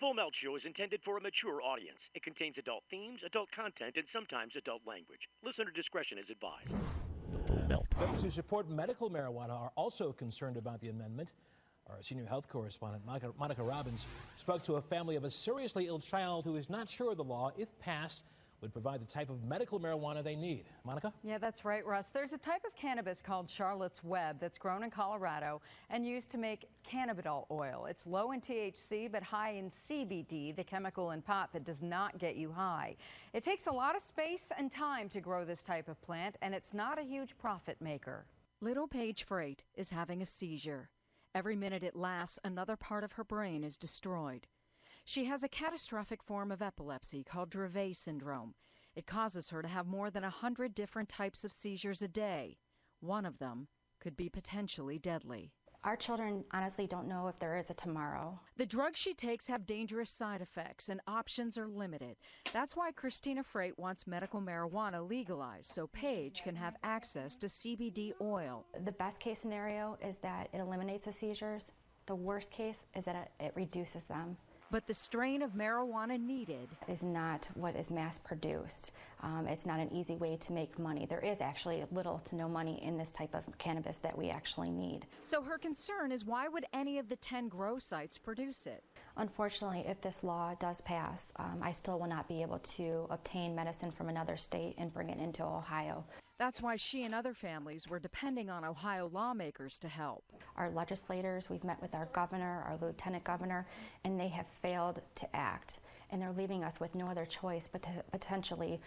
Full Melt Show is intended for a mature audience. It contains adult themes, adult content, and sometimes adult language. Listener discretion is advised. Full Melt. Those who support medical marijuana are also concerned about the amendment. Our senior health correspondent, Monica Robbins, spoke to a family of a seriously ill child who is not sure the law, if passed, would provide the type of medical marijuana they need. Monica? Yeah, that's right, Russ. There's a type of cannabis called Charlotte's Web that's grown in Colorado and used to make cannabidol oil. It's low in THC but high in CBD, the chemical in pot that does not get you high. It takes a lot of space and time to grow this type of plant, and it's not a huge profit maker. Little Paige Freight is having a seizure. Every minute it lasts, another part of her brain is destroyed. She has a catastrophic form of epilepsy called Dravet syndrome. It causes her to have more than 100 different types of seizures a day. One of them could be potentially deadly. Our children honestly don't know if there is a tomorrow. The drugs she takes have dangerous side effects and options are limited. That's why Christina Freight wants medical marijuana legalized so Paige can have access to CBD oil. The best case scenario is that it eliminates the seizures. The worst case is that it reduces them. But the strain of marijuana needed is not what is mass produced. It's not an easy way to make money. There is actually little to no money in this type of cannabis that we actually need. So her concern is, why would any of the 10 grow sites produce it? Unfortunately, if this law does pass, I still will not be able to obtain medicine from another state and bring it into Ohio. That's why she and other families were depending on Ohio lawmakers to help. Our legislators, we've met with our governor, our lieutenant governor, and they have failed to act. And they're leaving us with no other choice but to potentially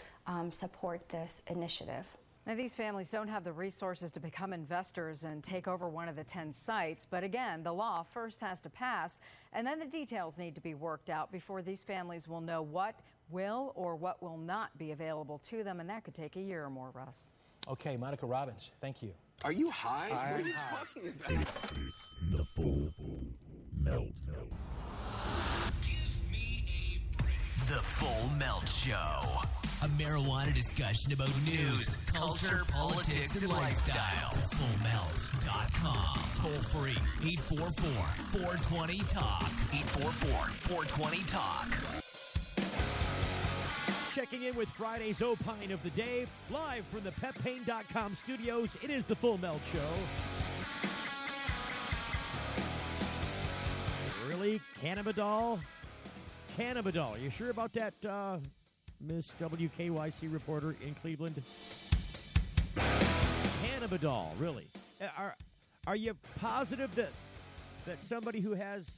support this initiative. Now, these families don't have the resources to become investors and take over one of the 10 sites. But again, the law first has to pass, and then the details need to be worked out before these families will know what will or what will not be available to them. And that could take a year or more, Russ. Okay, Monica Robbins, thank you. Are you high? What are you talking about? This is the Full Melt. The Full Melt Show. A marijuana discussion about news, culture, politics, and lifestyle. FullMelt.com. Toll free. 844-420-TALK. 844-420-TALK. Checking in with Friday's Opine of the Day, live from the PepPain.com studios. It is the Full Melt Show. Really? Cannabidol? Cannabidol. You sure about that, Miss WKYC reporter in Cleveland? Cannabidol, really? Are you positive that somebody who has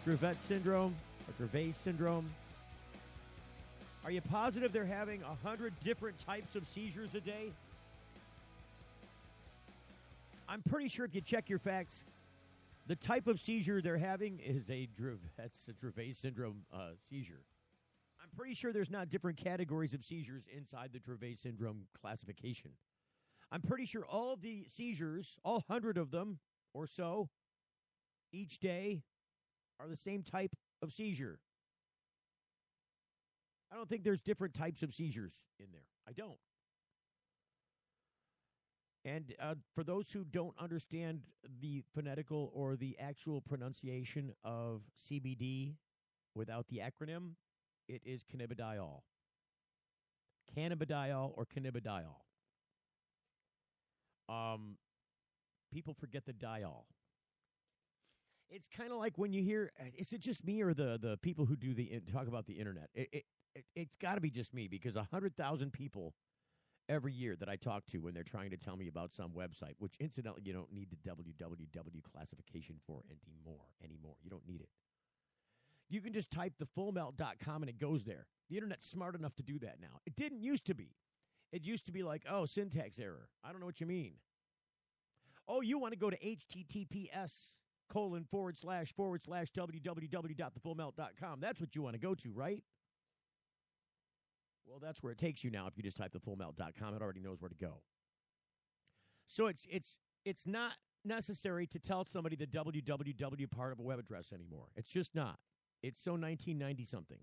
Dravet syndrome or Dravet syndrome, are you positive they're having 100 different types of seizures a day? I'm pretty sure if you check your facts, the type of seizure they're having is a Dravet syndrome seizure. I'm pretty sure there's not different categories of seizures inside the Dravet syndrome classification. I'm pretty sure all of the seizures, all 100 of them or so, each day are the same type of seizure. I don't think there's different types of seizures in there. I don't. And for those who don't understand the phonetical or the actual pronunciation of CBD without the acronym, it is cannabidiol. Cannabidiol or cannabidiol. People forget the diol. It's kind of like when you hear, is it just me or the people who do talk about the internet? It's got to be just me, because 100,000 people every year that I talk to when they're trying to tell me about some website, which incidentally you don't need the www classification for anymore. You don't need it. You can just type thefullmelt.com and it goes there. The internet's smart enough to do that now. It didn't used to be. It used to be like, oh, syntax error. I don't know what you mean. Oh, you want to go to https://www.thefullmelt.com. That's what you want to go to, right? Well, that's where it takes you now. If you just type thefullmelt.com, it already knows where to go. So it's not necessary to tell somebody the www part of a web address anymore. It's just not. It's so 1990-something.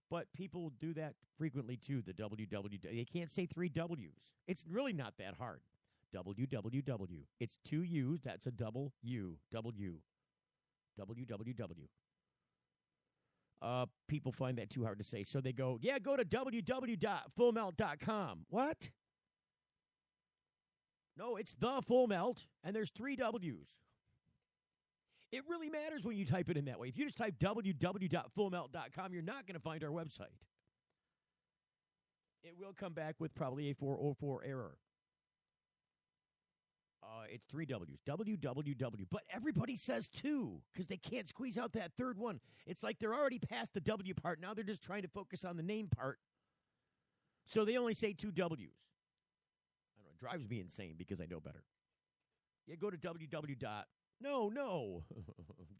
But people do that frequently, too, the www. They can't say 3 Ws. It's really not that hard. www. It's 2 U's. That's a double U. W. www. People find that too hard to say, so they go, yeah, go to www.fullmelt.com. What? No, it's the Full Melt, and there's 3 W's. It really matters when you type it in that way. If you just type www.fullmelt.com, you're not going to find our website. It will come back with probably a 404 error. It's 3 W's. www. But everybody says 2 because they can't squeeze out that third one. It's like they're already past the W part. Now they're just trying to focus on the name part. So they only say 2 W's. I don't know. It drives me insane because I know better. You go to www. No.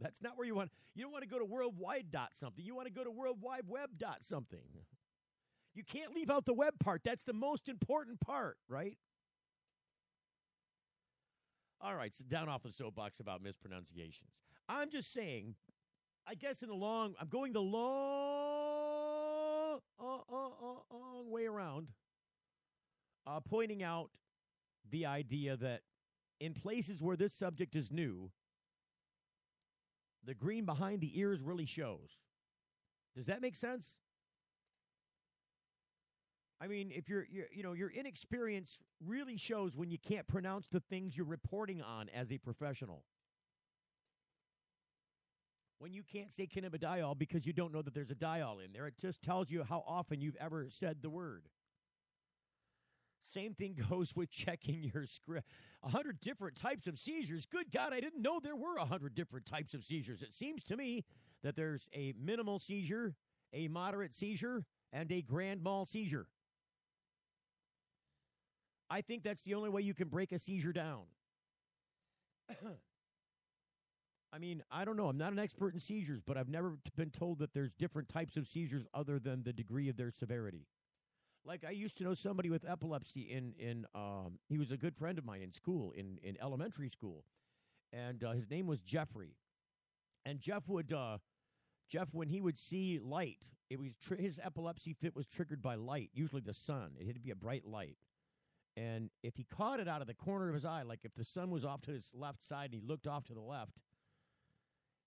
That's not where you want. You don't want to go to worldwide dot something. You want to go to worldwideweb dot something. You can't leave out the web part. That's the most important part, right? All right, so down off the soapbox about mispronunciations. I'm just saying, I guess I'm going the long way around, pointing out the idea that in places where this subject is new, the green behind the ears really shows. Does that make sense? I mean, if your inexperience really shows when you can't pronounce the things you're reporting on as a professional. When you can't say cannabidiol because you don't know that there's a diol in there, it just tells you how often you've ever said the word. Same thing goes with checking your script. 100 different types of seizures. Good God, I didn't know there were 100 different types of seizures. It seems to me that there's a minimal seizure, a moderate seizure, and a grand mal seizure. I think that's the only way you can break a seizure down. I mean, I don't know. I'm not an expert in seizures, but I've never been told that there's different types of seizures other than the degree of their severity. Like I used to know somebody with epilepsy he was a good friend of mine in school, in elementary school. And his name was Jeffrey. And Jeff, when he would see light, his epilepsy fit was triggered by light, usually the sun. It had to be a bright light. And if he caught it out of the corner of his eye, like if the sun was off to his left side and he looked off to the left,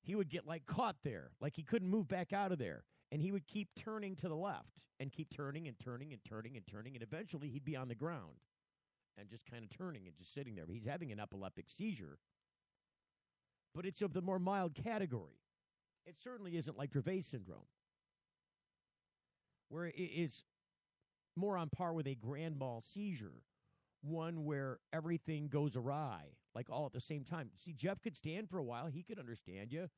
he would get like caught there, like he couldn't move back out of there. And he would keep turning to the left and keep turning and turning and turning and turning. And eventually he'd be on the ground and just kind of turning and just sitting there. He's having an epileptic seizure, but it's of the more mild category. It certainly isn't like Dravet syndrome, where it is more on par with a grand mal seizure, one where everything goes awry, like all at the same time. See, Jeff could stand for a while. He could understand you.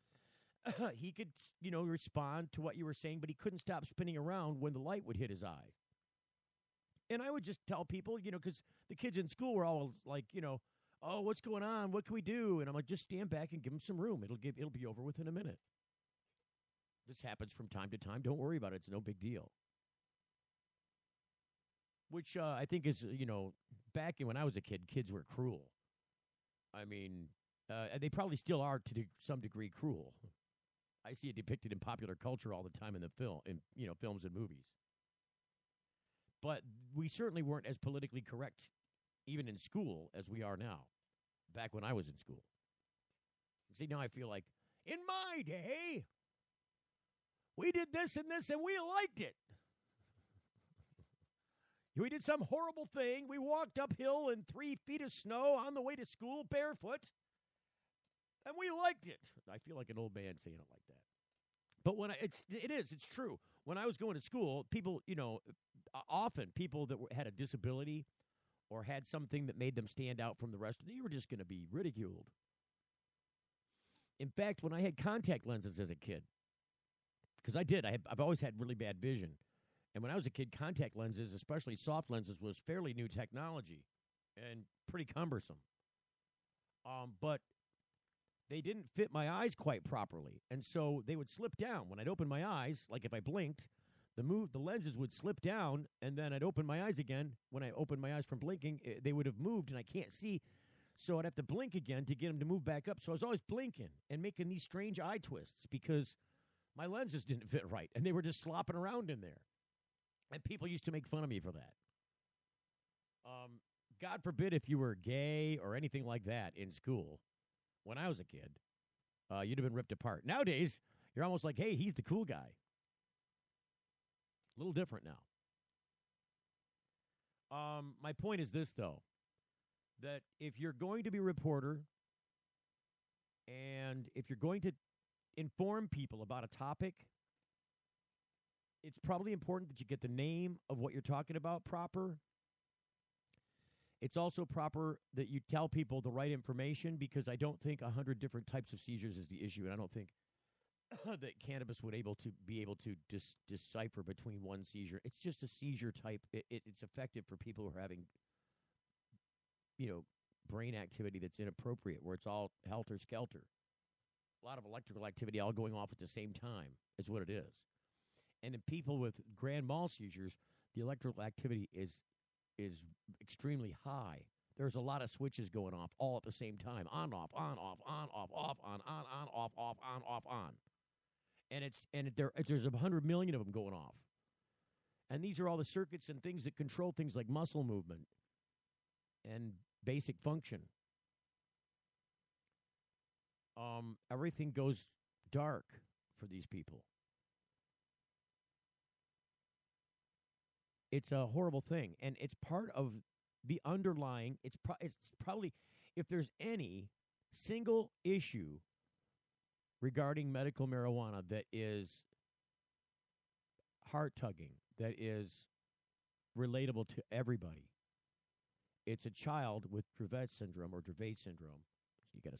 He could, respond to what you were saying, but he couldn't stop spinning around when the light would hit his eye. And I would just tell people, because the kids in school were all like, oh, what's going on? What can we do? And I'm like, just stand back and give them some room. It'll be over within a minute. This happens from time to time. Don't worry about it. It's no big deal. Which I think is, back when I was a kid, kids were cruel. I mean, and they probably still are to some degree cruel. I see it depicted in popular culture all the time in films and movies. But we certainly weren't as politically correct, even in school, as we are now, back when I was in school. See, now I feel like, in my day, we did this and this, and we liked it. We did some horrible thing. We walked uphill in 3 feet of snow on the way to school barefoot, and we liked it. I feel like an old man saying it like that. But it's true. When I was going to school, people, often people that had a disability or had something that made them stand out from the rest of them, you were just going to be ridiculed. In fact, when I had contact lenses as a kid, because I did, I've always had really bad vision. And when I was a kid, contact lenses, especially soft lenses, was fairly new technology and pretty cumbersome. But they didn't fit my eyes quite properly. And so they would slip down. When I'd open my eyes, like if I blinked, the lenses would slip down, and then I'd open my eyes again. When I opened my eyes from blinking, they would have moved, and I can't see. So I'd have to blink again to get them to move back up. So I was always blinking and making these strange eye twists because my lenses didn't fit right, and they were just slopping around in there. And people used to make fun of me for that. God forbid if you were gay or anything like that in school when I was a kid. you'd have been ripped apart. Nowadays, you're almost like, hey, he's the cool guy. A little different now. My point is this, though, that if you're going to be a reporter and if you're going to inform people about a topic, it's probably important that you get the name of what you're talking about proper. It's also proper that you tell people the right information, because I don't think 100 different types of seizures is the issue, and I don't think that cannabis would be able to decipher between one seizure. It's just a seizure type. It's effective for people who are having, brain activity that's inappropriate, where it's all helter-skelter. A lot of electrical activity all going off at the same time is what it is. And in people with grand mal seizures, the electrical activity is extremely high. There's a lot of switches going off all at the same time. On, off, on, off, on, off, off, on, off, on, off, on. And there's 100 million of them going off. And these are all the circuits and things that control things like muscle movement and basic function. Everything goes dark for these people. It's a horrible thing, and it's part of the underlying. It's probably, if there's any single issue regarding medical marijuana that is heart-tugging, that is relatable to everybody, it's a child with Dravet syndrome or Dravet syndrome. You got to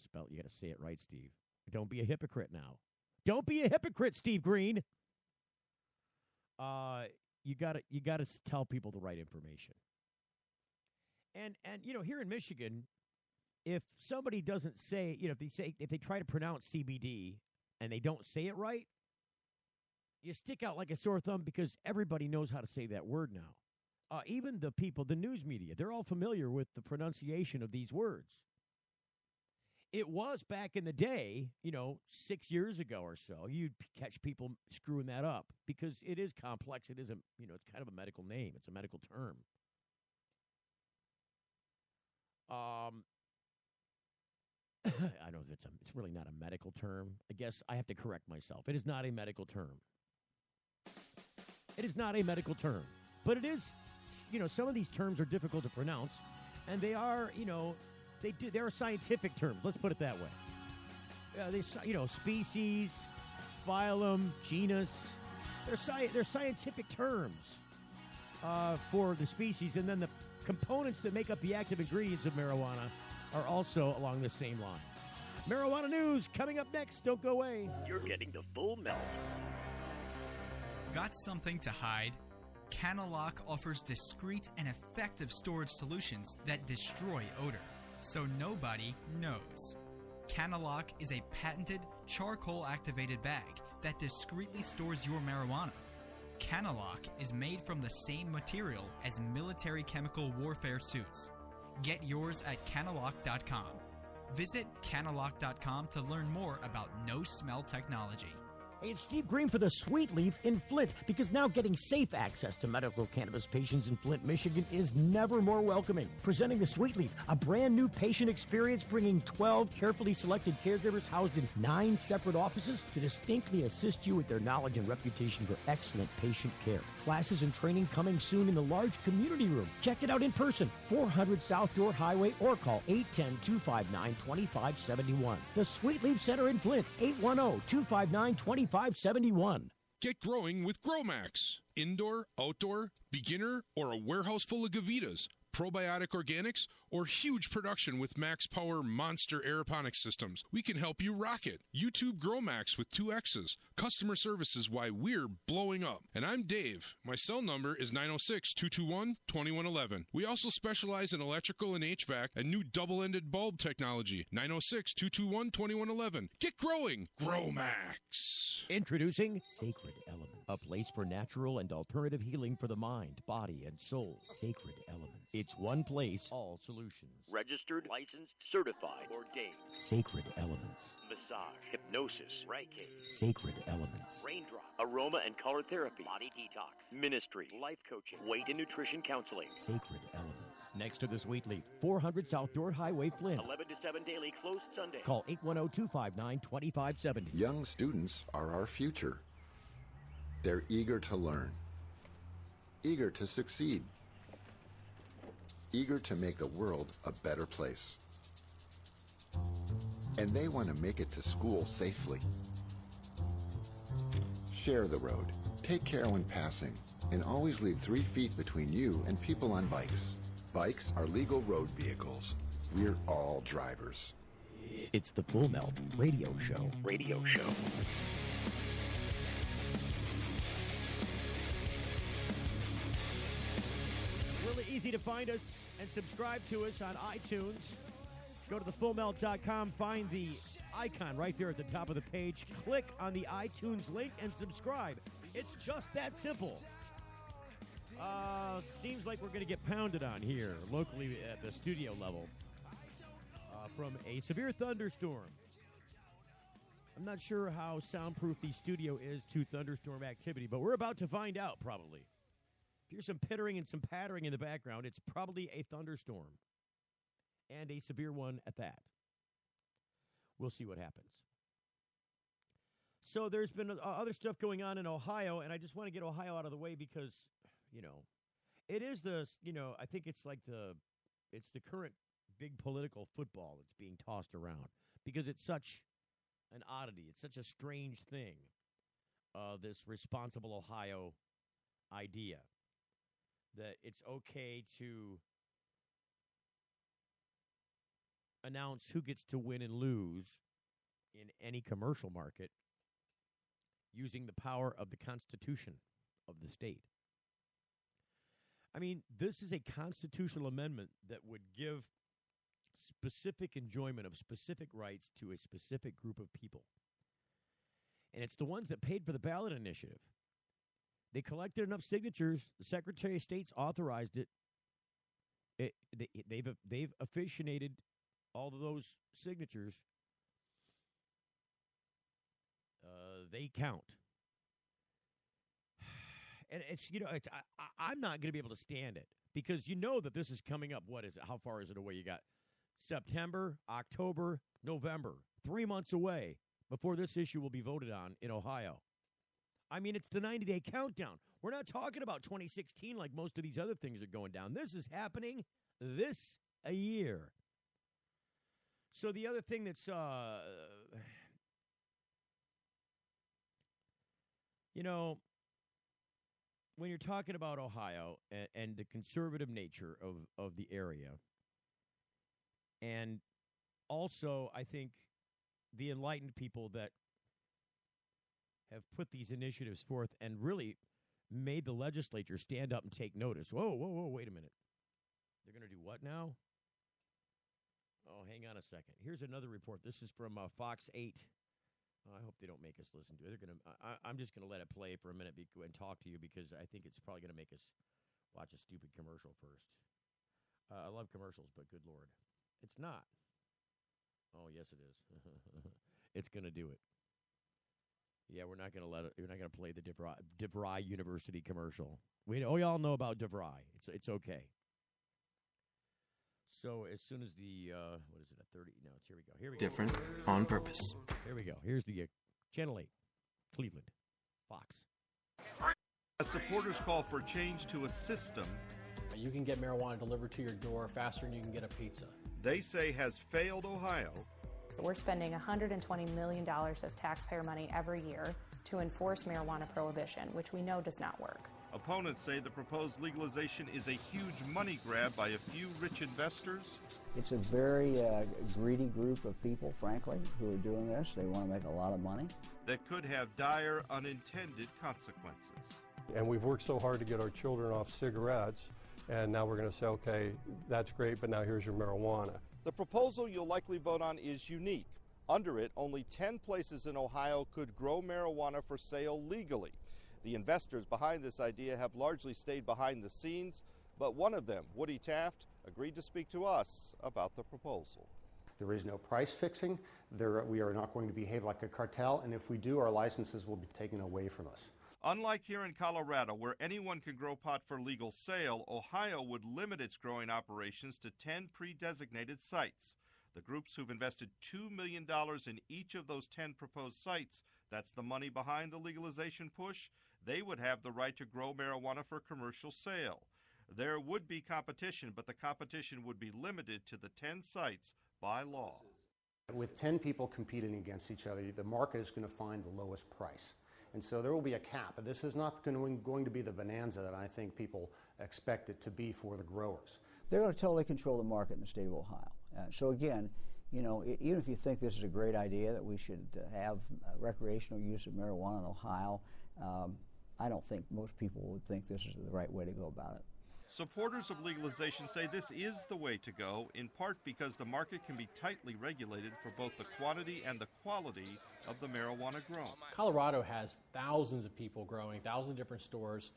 say it right, Steve. Don't be a hypocrite now. Don't be a hypocrite, Steve Green. You got to tell people the right information. And here in Michigan, if somebody doesn't say, if they try to pronounce CBD and they don't say it right, you stick out like a sore thumb, because everybody knows how to say that word now. Even the people, the news media, they're all familiar with the pronunciation of these words. It was back in the day, 6 years ago or so, you'd catch people screwing that up, because it is complex. It is it's kind of a medical name. It's a medical term. I don't know if it's really not a medical term. I guess I have to correct myself. It is not a medical term. It is not a medical term. But it is, some of these terms are difficult to pronounce, and they are, they're scientific terms. Let's put it that way. Species, phylum, genus. They're scientific terms for the species, and then the components that make up the active ingredients of marijuana are also along the same lines. Marijuana news coming up next. Don't go away. You're getting the full melt. Got something to hide? Canalock offers discreet and effective storage solutions that destroy odor, so nobody knows. Canalock is a patented charcoal-activated bag that discreetly stores your marijuana. Canalock is made from the same material as military chemical warfare suits. Get yours at canalock.com. Visit canalock.com to learn more about no-smell technology. Hey, it's Steve Green for the Sweet Leaf in Flint, because now getting safe access to medical cannabis patients in Flint, Michigan is never more welcoming. Presenting the Sweet Leaf, a brand new patient experience, bringing 12 carefully selected caregivers housed in 9 separate offices to distinctly assist you with their knowledge and reputation for excellent patient care. Classes and training coming soon in the large community room. Check it out in person, 400 South Door Highway, or call 810-259-2571. The Sweet Leaf Center in Flint, 810-259-2571. Get growing with GrowMax. Indoor, outdoor, beginner, or a warehouse full of Gavitas. Probiotic organics, or huge production with Max Power Monster Aeroponics systems. We can help you rock it. YouTube GrowMax with 2 X's. Customer service is why we're blowing up. And I'm Dave. My cell number is 906-221-2111. We also specialize in electrical and HVAC and new double-ended bulb technology. 906-221-2111. Get growing. GrowMax. Introducing Sacred Elements, a place for natural and alternative healing for the mind, body, and soul. Sacred Elements. It's one place, all solutions. Registered, licensed, certified, ordained. Sacred Elements. Massage, hypnosis, Reiki. Sacred Elements. Raindrop, aroma and color therapy, body detox, ministry, life coaching, weight and nutrition counseling. Sacred Elements. next to the Sweet Leaf, 400 South Dordt Highway, Flint. 11 to 7 daily, closed Sunday. Call 810-259-2570. Young students are our future. They're eager to learn, eager to succeed, eager to make the world a better place. And they want to make it to school safely. Share the road, take care when passing, and always leave 3 feet between you and people on bikes. Bikes are legal road vehicles. We're all drivers. It's the Full Melt Radio Show. Radio show. Really easy to find us and subscribe to us on iTunes. Go to thefullmelt.com, find the icon right there at the top of the page. Click on the iTunes link and subscribe. It's just that simple. Seems like we're going to get pounded on here locally at the studio level from a severe thunderstorm. I'm not sure how soundproof the studio is to thunderstorm activity, but we're about to find out probably. If there's some pittering and some pattering in the background, it's probably a thunderstorm, and a severe one at that. We'll see what happens. So there's been other stuff going on in Ohio, and I just want to get Ohio out of the way because, it is I think it's the current big political football that's being tossed around because it's such an oddity. It's such a strange thing, this responsible Ohio idea that it's okay to announce who gets to win and lose in any commercial market using the power of the Constitution of the state. I mean, this is a constitutional amendment that would give specific enjoyment of specific rights to a specific group of people. And it's the ones that paid for the ballot initiative. They collected enough signatures. The Secretary of State's authorized it. They've officiated all of those signatures. They count. And I'm not going to be able to stand it because that this is coming up. What is it? How far is it away? You got September, October, November, 3 months away before this issue will be voted on in Ohio. I mean, it's the 90-day countdown. We're not talking about 2016 like most of these other things are going down. This is happening this a year. So the other thing that's, when you're talking about Ohio and the conservative nature of the area, and also I think the enlightened people that have put these initiatives forth and really made the legislature stand up and take notice. Whoa, wait a minute. They're going to do what now? Oh, hang on a second. Here's another report. This is from Fox 8. I hope they don't make us listen to it. I'm just going to let it play for a minute and talk to you because I think it's probably going to make us watch a stupid commercial first. I love commercials, but good Lord. It's not. Oh, yes, it is. It's going to do it. Yeah, we're not going to play the DeVry University commercial. We all know about DeVry. It's okay. So as soon as the, what is it, a 30? No, it's here we go. Here we go. Different on purpose. Here we go. Here's the Channel 8, Cleveland, Fox. As supporters call for change to a system you can get marijuana delivered to your door faster than you can get a pizza. They say has failed Ohio. We're spending $120 million of taxpayer money every year to enforce marijuana prohibition, which we know does not work. Opponents say the proposed legalization is a huge money grab by a few rich investors. It's a very greedy group of people, frankly, who are doing this. They want to make a lot of money. That could have dire unintended consequences. And we've worked so hard to get our children off cigarettes, and now we're going to say, okay, that's great, but now here's your marijuana. The proposal you'll likely vote on is unique. Under it, only 10 places in Ohio could grow marijuana for sale legally. The investors behind this idea have largely stayed behind the scenes, but one of them, Woody Taft, agreed to speak to us about the proposal. There is no price fixing. We are not going to behave like a cartel, and if we do, our licenses will be taken away from us. Unlike here in Colorado, where anyone can grow pot for legal sale, Ohio would limit its growing operations to 10 pre-designated sites. The groups who've invested $2 million in each of those 10 proposed sites, that's the money behind the legalization push, they would have the right to grow marijuana for commercial sale. There would be competition, but the competition would be limited to the 10 sites by law. With 10 people competing against each other, the market is going to find the lowest price. And so there will be a cap. This is not going to be the bonanza that I think people expect it to be for the growers. They're going to totally control the market in the state of Ohio. So again, you know, even if you think this is a great idea that we should have recreational use of marijuana in Ohio, I don't think most people would think this is the right way to go about it. Supporters of legalization say this is the way to go, in part because the market can be tightly regulated for both the quantity and the quality of the marijuana grown. Colorado has thousands of people growing, thousands of different stores.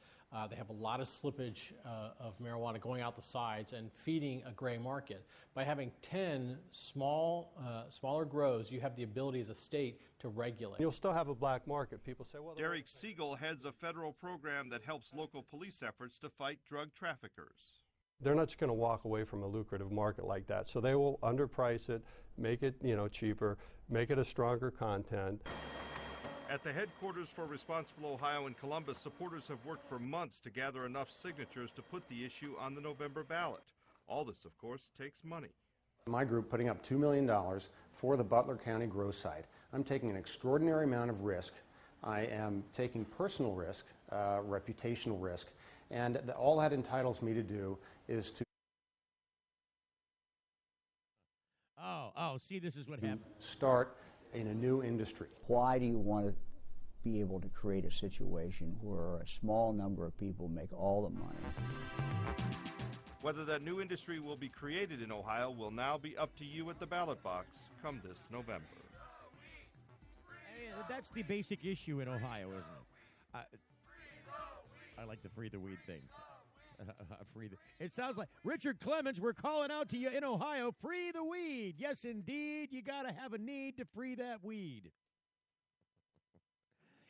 They have a lot of slippage of marijuana going out the sides and feeding a gray market. By having 10 smaller grows, you have the ability as a state to regulate. You'll still have a black market. People say, well... Derek Siegel heads a federal program that helps local police efforts to fight drug traffickers. They're not just going to walk away from a lucrative market like that. So they will underprice it, make it, cheaper, make it a stronger content. At the headquarters for Responsible Ohio in Columbus, supporters have worked for months to gather enough signatures to put the issue on the November ballot. All this, of course, takes money. My group putting up $2 million for the Butler County grow site. I'm taking an extraordinary amount of risk. I am taking personal risk, reputational risk, and all that entitles me to do is to see, this is what happened. Start in a new industry. Why do you want to be able to create a situation where a small number of people make all the money? Whether that new industry will be created in Ohio will now be up to you at the ballot box come this November. That's the basic issue in Ohio, isn't it? I like the free the weed thing. It sounds like Richard Clemens, we're calling out to you in Ohio, free the weed. Yes, indeed, you got to have a need to free that weed.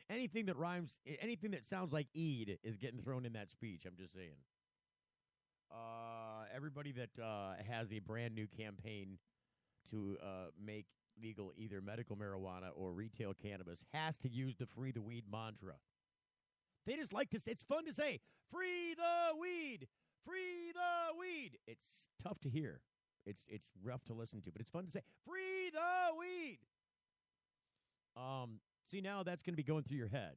Anything that rhymes, anything that sounds like "eed" is getting thrown in that speech. I'm just saying. Everybody that has a brand new campaign to make legal either medical marijuana or retail cannabis has to use the free the weed mantra. They just like to say, it's fun to say, free the weed, free the weed. It's tough to hear. It's rough to listen to, but it's fun to say, free the weed. See, now that's going to be going through your head.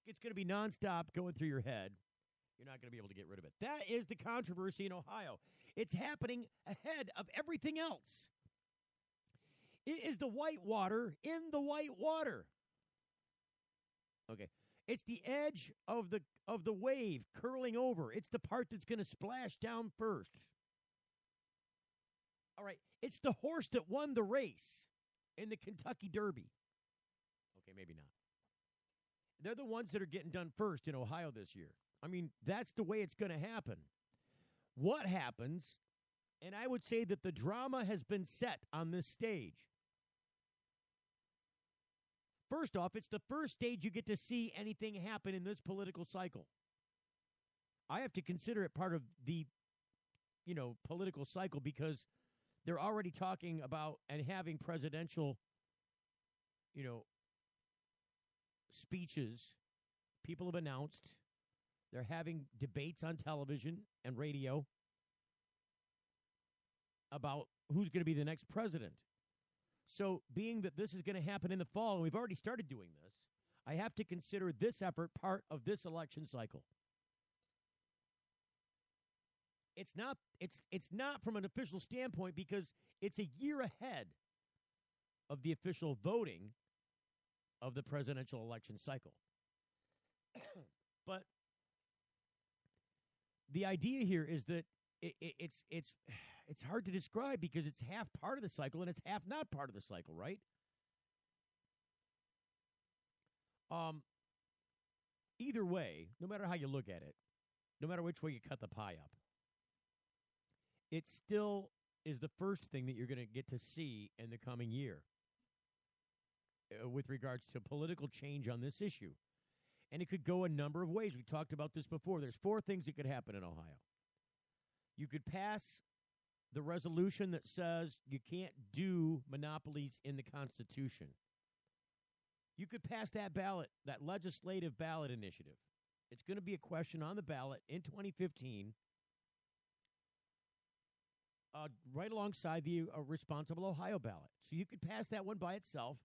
It's going to be nonstop going through your head. You're not going to be able to get rid of it. That is the controversy in Ohio. It's happening ahead of everything else. It is the white water in the white water. Okay. It's the edge of the wave curling over. It's the part that's going to splash down first. All right. It's the horse that won the race in the Kentucky Derby. Okay, maybe not. They're the ones that are getting done first in Ohio this year. I mean, that's the way it's going to happen. What happens, and I would say that the drama has been set on this stage. First off, it's the first stage you get to see anything happen in this political cycle. I have to consider it part of the, political cycle because they're already talking about and having presidential, speeches. People have announced. They're having debates on television and radio about who's going to be the next president. So, being that this is going to happen in the fall, and we've already started doing this, I have to consider this effort part of this election cycle. It's not from an official standpoint because it's a year ahead of the official voting of the presidential election cycle. But the idea here is that it's hard to describe because it's half part of the cycle and it's half not part of the cycle, right? Either way, no matter how you look at it, no matter which way you cut the pie up, it still is the first thing that you're going to get to see in the coming year with regards to political change on this issue. And it could go a number of ways. We talked about this before. There's 4 things that could happen in Ohio. You could pass the resolution that says you can't do monopolies in the Constitution. You could pass that ballot, that legislative ballot initiative. It's going to be a question on the ballot in 2015, right alongside the Responsible Ohio ballot. So you could pass that one by itself.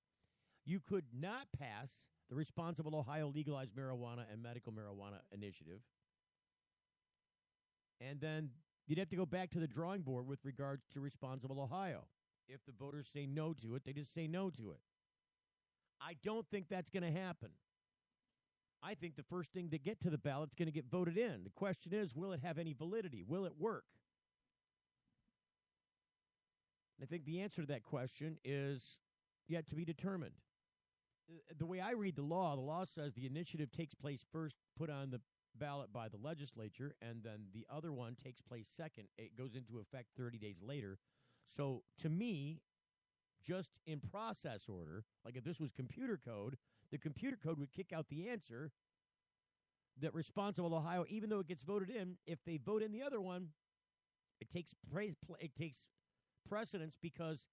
You could not pass the Responsible Ohio Legalized Marijuana and Medical Marijuana Initiative. And then you'd have to go back to the drawing board with regards to Responsible Ohio. If the voters say no to it, they just say no to it. I don't think that's going to happen. I think the first thing to get to the ballot is going to get voted in. The question is, will it have any validity? Will it work? I think the answer to that question is yet to be determined. The way I read the law says the initiative takes place first, put on the ballot by the legislature, and then the other one takes place second. It goes into effect 30 days later. So to me, just in process order, like if this was computer code, the computer code would kick out the answer that Responsible Ohio, even though it gets voted in, if they vote in the other one, it takes precedence because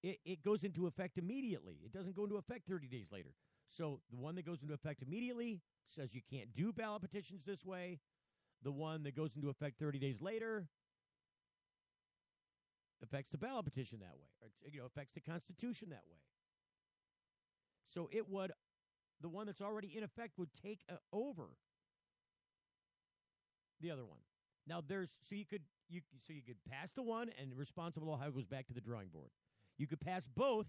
it goes into effect immediately. It doesn't go into effect 30 days later. So the one that goes into effect immediately says you can't do ballot petitions this way. The one that goes into effect 30 days later affects the ballot petition that way, or affects the Constitution that way. So the one that's already in effect would take over the other one. Now you could pass the one, and Responsible Ohio goes back to the drawing board. You could pass both,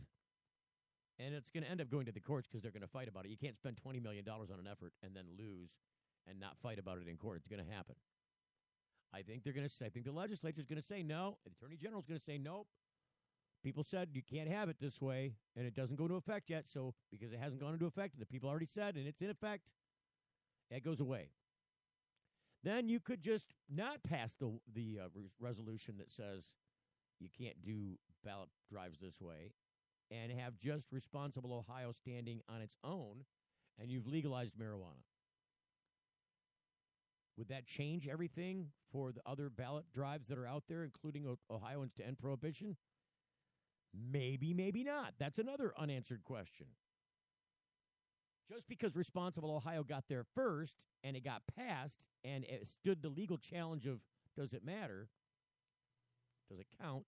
and it's going to end up going to the courts because they're going to fight about it. You can't spend $20 million on an effort and then lose and not fight about it in court. It's going to happen. I think the legislature is going to say no. The Attorney General is going to say nope. People said you can't have it this way, and it doesn't go into effect yet. So because it hasn't gone into effect, and the people already said, and it's in effect, it goes away. Then you could just not pass the resolution that says you can't do ballot drives this way, and have just Responsible Ohio standing on its own, and you've legalized marijuana. Would that change everything for the other ballot drives that are out there, including Ohioans to end prohibition? Maybe, maybe not. That's another unanswered question. Just because Responsible Ohio got there first and it got passed and it stood the legal challenge of does it matter? Does it count?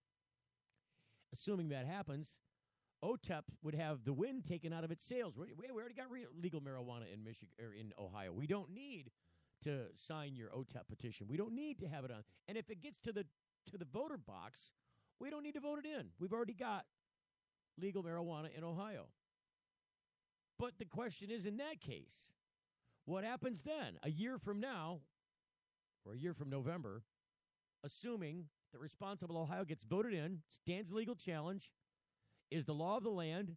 Assuming that happens, OTEP would have the wind taken out of its sails. We already got legal marijuana in Michigan or in Ohio. We don't need to sign your OTEP petition. We don't need to have it on. And if it gets to the voter box, we don't need to vote it in. We've already got legal marijuana in Ohio. But the question is, in that case, what happens then? A year from now, or a year from November, assuming that Responsible Ohio gets voted in, stands legal challenge, is the law of the land,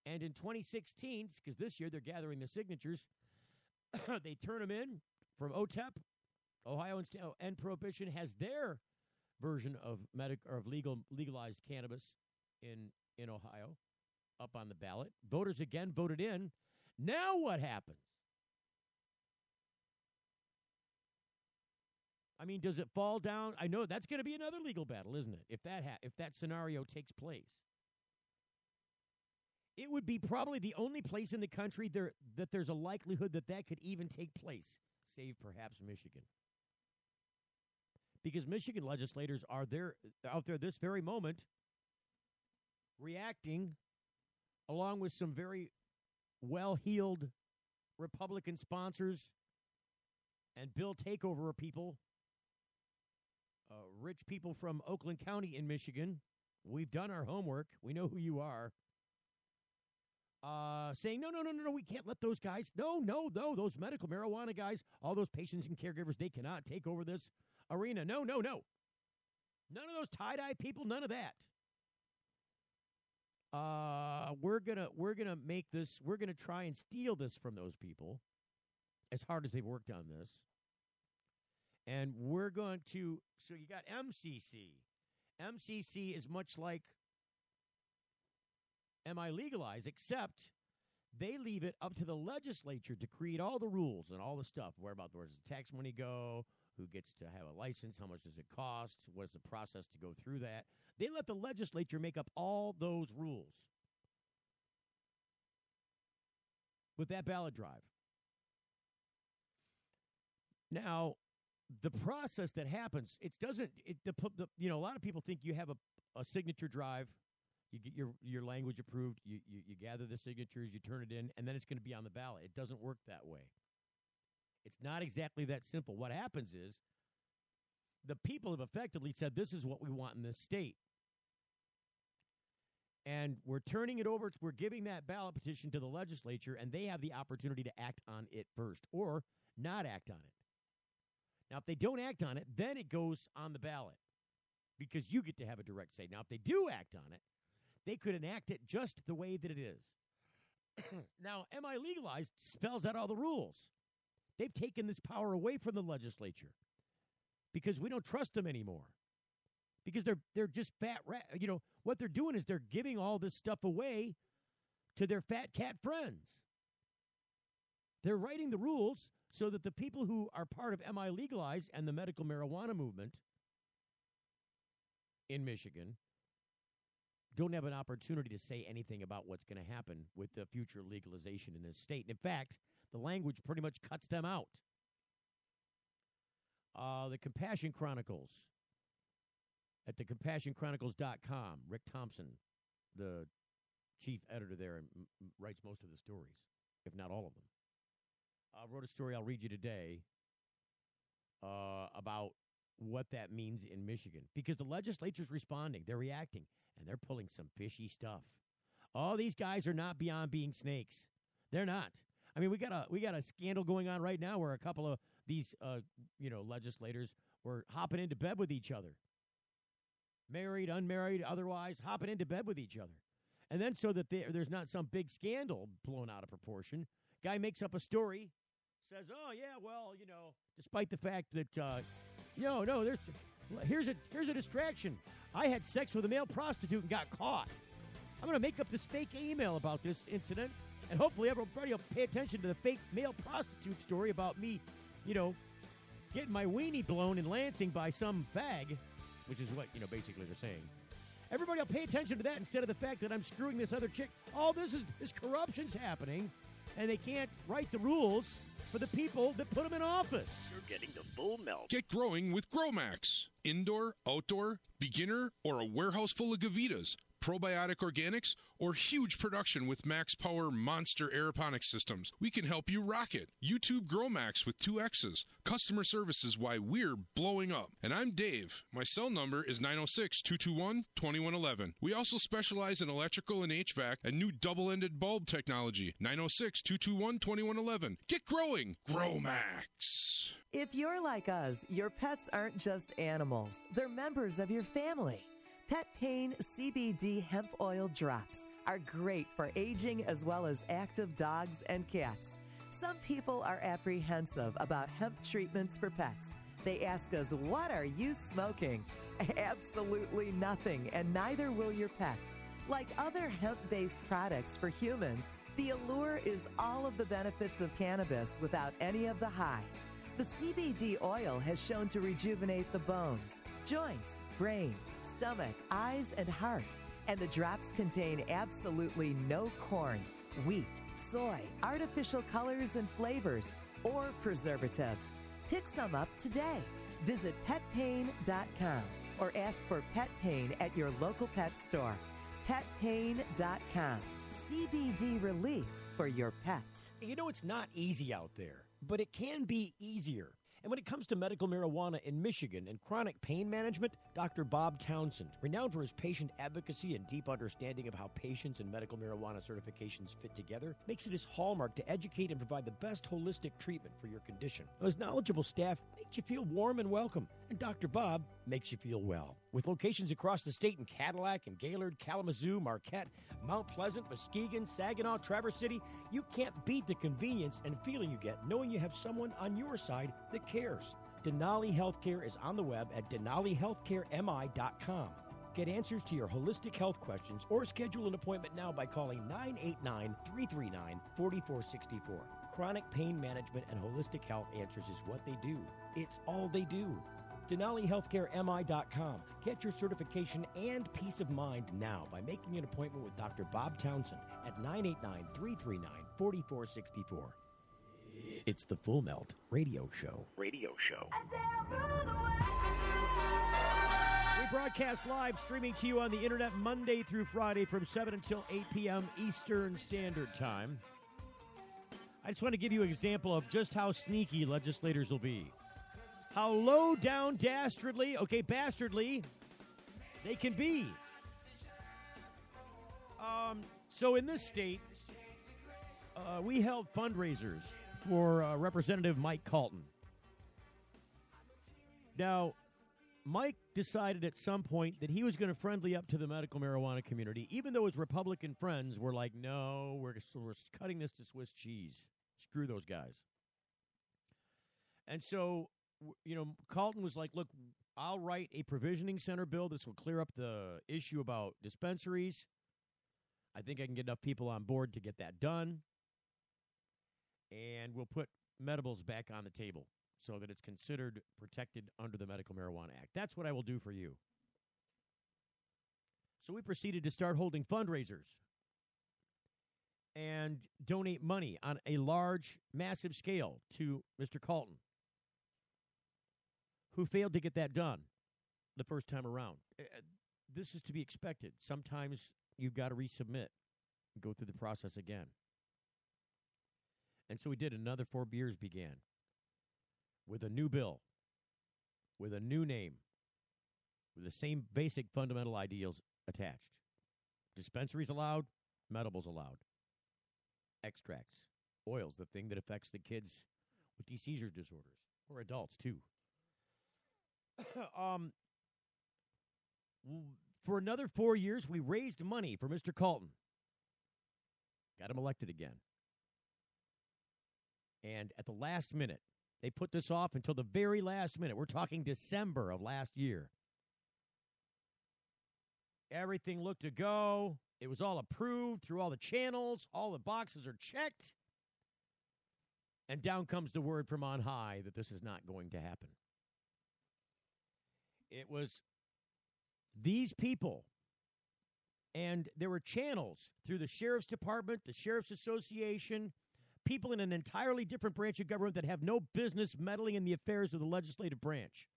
and in 2016, because this year they're gathering the signatures, they turn them in from OTEP. Ohio End Prohibition has their version of legalized cannabis in Ohio up on the ballot. Voters again voted in. Now what happens? I mean, does it fall down? I know that's going to be another legal battle, isn't it? If that scenario takes place. It would be probably the only place in the country that there's a likelihood that could even take place, save perhaps Michigan. Because Michigan legislators are out there this very moment reacting along with some very well-heeled Republican sponsors and bill takeover people, rich people from Oakland County in Michigan. We've done our homework. We know who you are. Saying, no, we can't let those guys, no, those medical marijuana guys, all those patients and caregivers, they cannot take over this arena. No. None of those tie-dye people, none of that. We're gonna make this, we're gonna try and steal this from those people as hard as they've worked on this. And we're going to, so you got MCC. MCC is much like Am I Legalized, except They leave it up to the legislature to create all the rules and all the stuff. Where does the tax money go? Who gets to have a license? How much does it cost? What's the process to go through that? They let the legislature make up all those rules with that ballot drive. Now, the process that happens, a lot of people think you have a signature drive. You get your language approved. You gather the signatures. You turn it in, and then it's going to be on the ballot. It doesn't work that way. It's not exactly that simple. What happens is the people have effectively said, this is what we want in this state. And we're turning it over. We're giving that ballot petition to the legislature, and they have the opportunity to act on it first or not act on it. Now, if they don't act on it, then it goes on the ballot because you get to have a direct say. Now, if they do act on it, they could enact it just the way that it is. Now, Am I Legalized spells out all the rules. They've taken this power away from the legislature because we don't trust them anymore. Because they're just fat rat. What they're doing is they're giving all this stuff away to their fat cat friends. They're writing the rules so that the people who are part of Am I Legalized and the medical marijuana movement in Michigan don't have an opportunity to say anything about what's going to happen with the future legalization in this state. And in fact, the language pretty much cuts them out. The Compassion Chronicles at thecompassionchronicles.com. Rick Thompson, the chief editor there, writes most of the stories, if not all of them. Wrote a story I'll read you today about what that means in Michigan. Because the legislature's responding. They're reacting. And they're pulling some fishy stuff. All these guys are not beyond being snakes. They're not. I mean, we got a scandal going on right now where a couple of these legislators were hopping into bed with each other. Married, unmarried, otherwise, hopping into bed with each other. And then so that there's not some big scandal blown out of proportion, guy makes up a story, says, oh, yeah, well, despite the fact that, here's a distraction. I had sex with a male prostitute and got caught. I'm going to make up this fake email about this incident, and hopefully everybody will pay attention to the fake male prostitute story about me, getting my weenie blown in Lansing by some fag, which is what, basically they're saying. Everybody will pay attention to that instead of the fact that I'm screwing this other chick. All this corruption's happening, and they can't write the rules for the people that put them in office. You're getting the full melt. Get growing with GrowMax. Indoor, outdoor, beginner, or a warehouse full of Gavitas. Probiotic organics, or huge production with Max Power monster aeroponics systems. We can help you rock it. YouTube GrowMax with 2 X's. Customer service is why we're blowing up. And I'm Dave. My cell number is 906-221-2111. We also specialize in electrical and HVAC and new double-ended bulb technology. 906-221-2111. Get growing. GrowMax. If you're like us, your pets aren't just animals. They're members of your family. Pet Pain CBD hemp oil drops are great for aging as well as active dogs and cats. Some people are apprehensive about hemp treatments for pets. They ask us, what are you smoking? Absolutely nothing, and neither will your pet. Like other hemp-based products for humans, the allure is all of the benefits of cannabis without any of the high. The CBD oil has shown to rejuvenate the bones, joints, brain, stomach, eyes, and heart. And the drops contain absolutely no corn, wheat, soy, artificial colors and flavors, or preservatives. Pick some up today. Visit petpain.com or ask for Pet Pain at your local pet store. Petpain.com. CBD relief for your pet. It's not easy out there, but it can be easier. And when it comes to medical marijuana in Michigan and chronic pain management, Dr. Bob Townsend, renowned for his patient advocacy and deep understanding of how patients and medical marijuana certifications fit together, makes it his hallmark to educate and provide the best holistic treatment for your condition. His knowledgeable staff makes you feel warm and welcome, and Dr. Bob makes you feel well. With locations across the state in Cadillac and Gaylord, Kalamazoo, Marquette, Mount Pleasant, Muskegon, Saginaw, Traverse City, you can't beat the convenience and feeling you get knowing you have someone on your side that cares. Denali Healthcare is on the web at denalihealthcaremi.com. Get answers to your holistic health questions or schedule an appointment now by calling 989-339-4464. Chronic pain management and holistic health answers is what they do. It's all they do. DenaliHealthcareMI.com. Get your certification and peace of mind now by making an appointment with Dr. Bob Townsend at 989-339-4464. It's the Full Melt Radio Show. Radio show. We broadcast live, streaming to you on the internet Monday through Friday from 7 until 8 p.m. Eastern Standard Time. I just want to give you an example of just how sneaky legislators will be. How low down, bastardly they can be. So in this state, we held fundraisers for Representative Mike Calton. Now, Mike decided at some point that he was going to friendly up to the medical marijuana community, even though his Republican friends were like, no, we're cutting this to Swiss cheese. Screw those guys. And so, Calton was like, look, I'll write a provisioning center bill. This will clear up the issue about dispensaries. I think I can get enough people on board to get that done. And we'll put medibles back on the table so that it's considered protected under the Medical Marijuana Act. That's what I will do for you. So we proceeded to start holding fundraisers and donate money on a large, massive scale to Mr. Calton, who failed to get that done the first time around. This is to be expected. Sometimes you've got to resubmit and go through the process again. And so we did. Another 4 years began with a new bill, with a new name, with the same basic fundamental ideals attached. Dispensaries allowed, medibles allowed. Extracts, oils, the thing that affects the kids with these seizure disorders, or adults too. For another 4 years, we raised money for Mr. Calton. Got him elected again. And at the last minute, they put this off until the very last minute. We're talking December of last year. Everything looked to go. It was all approved through all the channels. All the boxes are checked. And down comes the word from on high that this is not going to happen. It was these people, and there were channels through the Sheriff's Department, the Sheriff's Association, people in an entirely different branch of government that have no business meddling in the affairs of the legislative branch.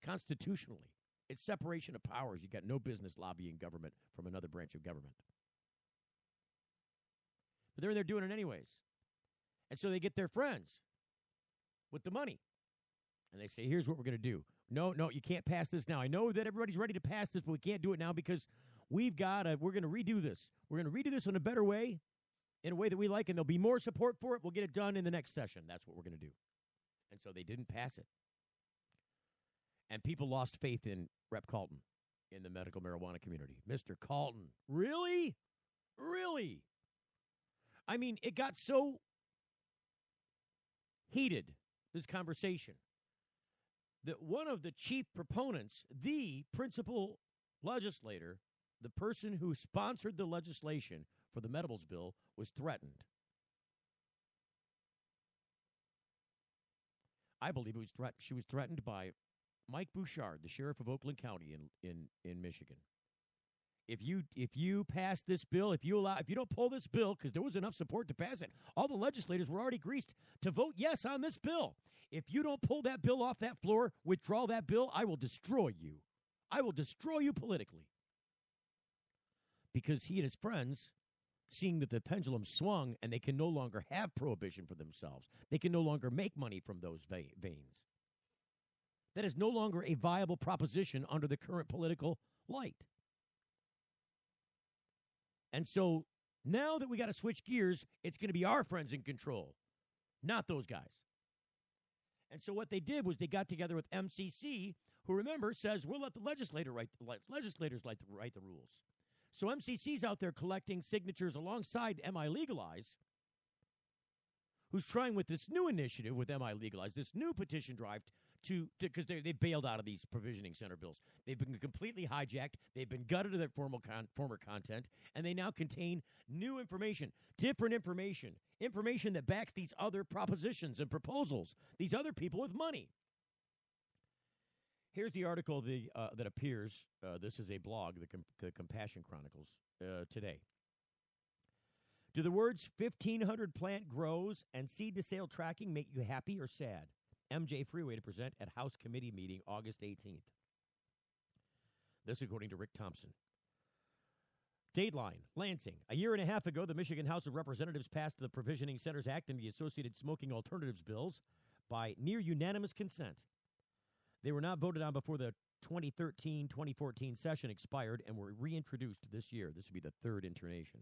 Constitutionally, it's separation of powers. You got no business lobbying government from another branch of government. But they're in there doing it anyways. And so they get their friends with the money. And they say, here's what we're going to do. No, you can't pass this now. I know that everybody's ready to pass this, but we can't do it now because we're going to redo this. We're going to redo this in a better way, in a way that we like, and there'll be more support for it. We'll get it done in the next session. That's what we're going to do. And so they didn't pass it. And people lost faith in Rep. Calton in the medical marijuana community. Mr. Calton, really? Really? I mean, it got so heated, this conversation, that one of the chief proponents, the principal legislator, the person who sponsored the legislation for the medibles bill, was threatened. I believe she was threatened by Mike Bouchard, the sheriff of Oakland County in Michigan. If you pass this bill, if you don't pull this bill, because there was enough support to pass it, all the legislators were already greased to vote yes on this bill. If you don't pull that bill off that floor, withdraw that bill, I will destroy you. I will destroy you politically. Because he and his friends, seeing that the pendulum swung and they can no longer have prohibition for themselves, they can no longer make money from those veins. That is no longer a viable proposition under the current political light. And so now that we got to switch gears, it's going to be our friends in control, not those guys. And so what they did was they got together with MCC, who, remember, says we'll let the legislators write the rules. So MCC's out there collecting signatures alongside MI Legalize, who's trying with this new initiative with MI Legalize, this new petition drive, because they bailed out of these provisioning center bills. They've been completely hijacked. They've been gutted of their former content, and they now contain new information, different information that backs these other propositions and proposals, these other people with money. Here's the article that appears. This is a blog, the Compassion Chronicles, today. Do the words 1,500 plant grows and seed-to-sale tracking make you happy or sad? MJ Freeway to present at House Committee meeting August 18th. This according to Rick Thompson. Dateline, Lansing. A year and a half ago, the Michigan House of Representatives passed the Provisioning Centers Act and the associated smoking alternatives bills by near unanimous consent. They were not voted on before the 2013-2014 session expired and were reintroduced this year. This would be the third incarnation.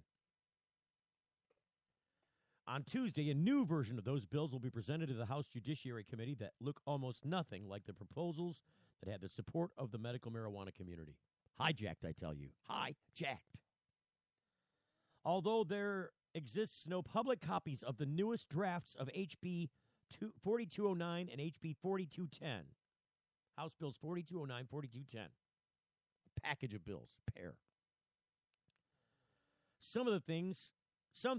On Tuesday, a new version of those bills will be presented to the House Judiciary Committee that look almost nothing like the proposals that had the support of the medical marijuana community. Hijacked, I tell you. Hijacked. Although there exists no public copies of the newest drafts of HB 4209 and HB 4210, House Bills 4209, 4210, a package of bills, pair. Some